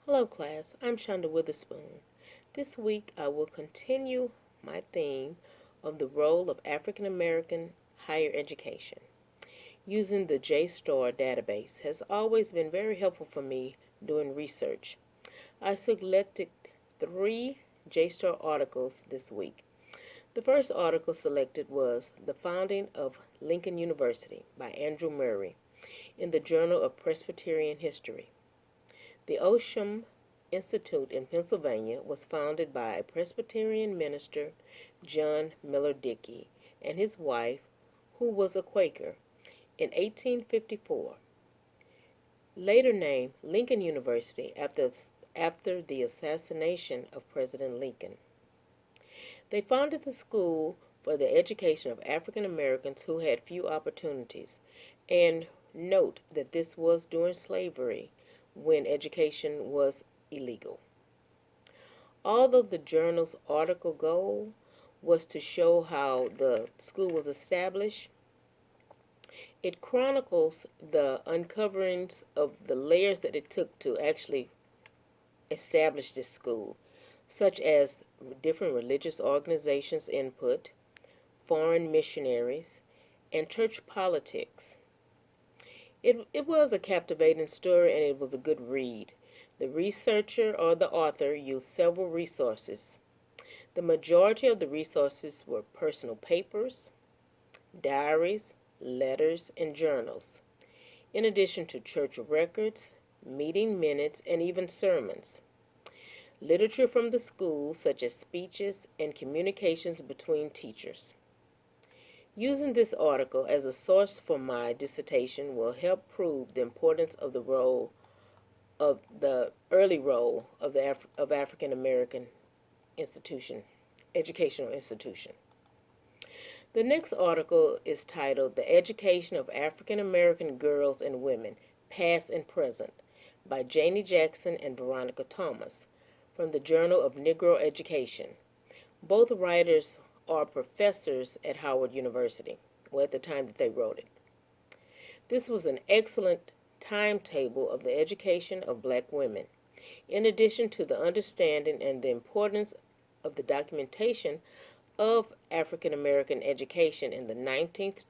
Hello, class. I'm Shonda Witherspoon. This week I will continue my theme of the role of African American higher education. Using the JSTOR database has always been very helpful for me doing research. I selected three JSTOR articles this week. The first article selected was The Founding of Lincoln University by Andrew Murray in the Journal of Presbyterian History. The Osham Institute in Pennsylvania was founded by a Presbyterian minister, John Miller Dickey, and his wife, who was a Quaker, in 1854, later named Lincoln University after the assassination of President Lincoln. They founded the school for the education of African Americans who had few opportunities, and note that this was during slavery when education was illegal. Although the journal's article goal was to show how the school was established, it chronicles the uncoverings of the layers that it took to actually establish this school, such as different religious organizations' input, foreign missionaries, and church politics. It was a captivating story and it was a good read. The researcher or the author used several resources. The majority of the resources were personal papers, diaries, letters, and journals, in addition to church records, meeting minutes, and even sermons. Literature from the school, such as speeches and communications between teachers. Using this article as a source for my dissertation will help prove the importance of the early role of African American institution, educational institution. The next article is titled The Education of African American Girls and Women, Past and Present, by Janie Jackson and Veronica Thomas, from the Journal of Negro Education. Both writers are professors at Howard University, or at the time that they wrote it. This was an excellent timetable of the education of black women, in addition to the understanding and the importance of the documentation of African American education in the 19th,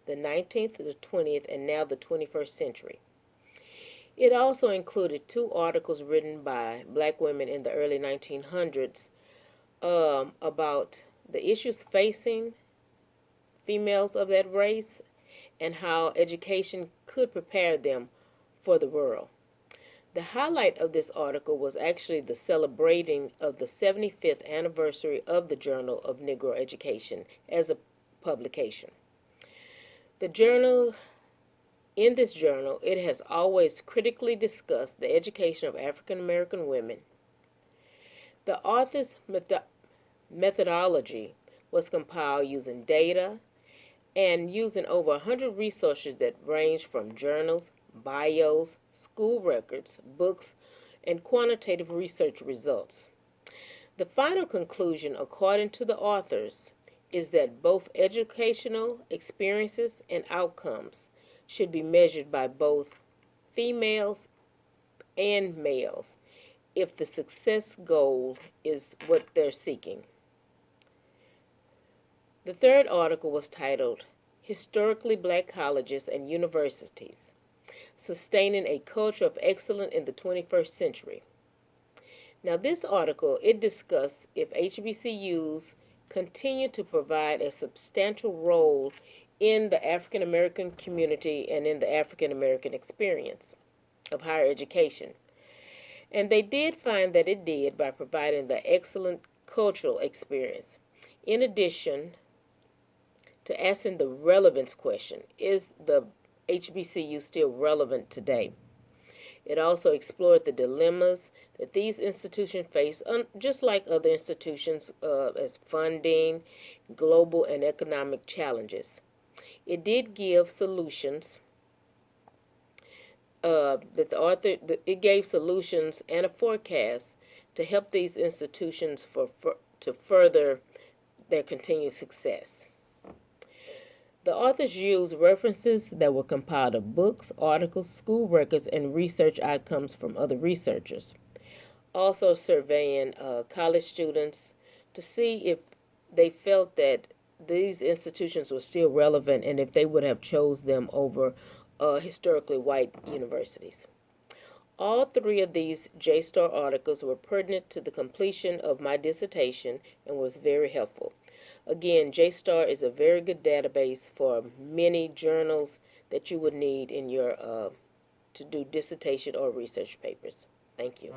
the 20th, and now the 21st century. It also included two articles written by black women in the early 1900s about the issues facing females of that race and how education could prepare them for the world. The highlight of this article was actually the celebrating of the 75th anniversary of the Journal of Negro Education as a publication. The journal, in this journal, it has always critically discussed the education of African American women. The author's methodology was compiled using data and using over 100 resources that range from journals, bios, school records, books, and quantitative research results. The final conclusion, according to the authors, is that both educational experiences and outcomes should be measured by both females and males if the success goal is what they're seeking. The third article was titled Historically Black Colleges and Universities Sustaining a Culture of Excellence in the 21st Century. Now this article, it discussed if HBCUs continue to provide a substantial role in the African American community and in the African American experience of higher education. And they did find that it did by providing the excellent cultural experience. In addition to asking the relevance question, is the HBCU still relevant today? It also explored the dilemmas that these institutions face, just like other institutions, as funding, global and economic challenges. It did give solutions. That the author it gave solutions and a forecast to help these institutions to further their continued success. The authors used references that were compiled of books, articles, school records, and research outcomes from other researchers. Also surveying college students to see if they felt that these institutions were still relevant and if they would have chose them over historically white universities. All three of these JSTOR articles were pertinent to the completion of my dissertation and was very helpful. Again, JSTOR is a very good database for many journals that you would need in your to do dissertation or research papers. Thank you.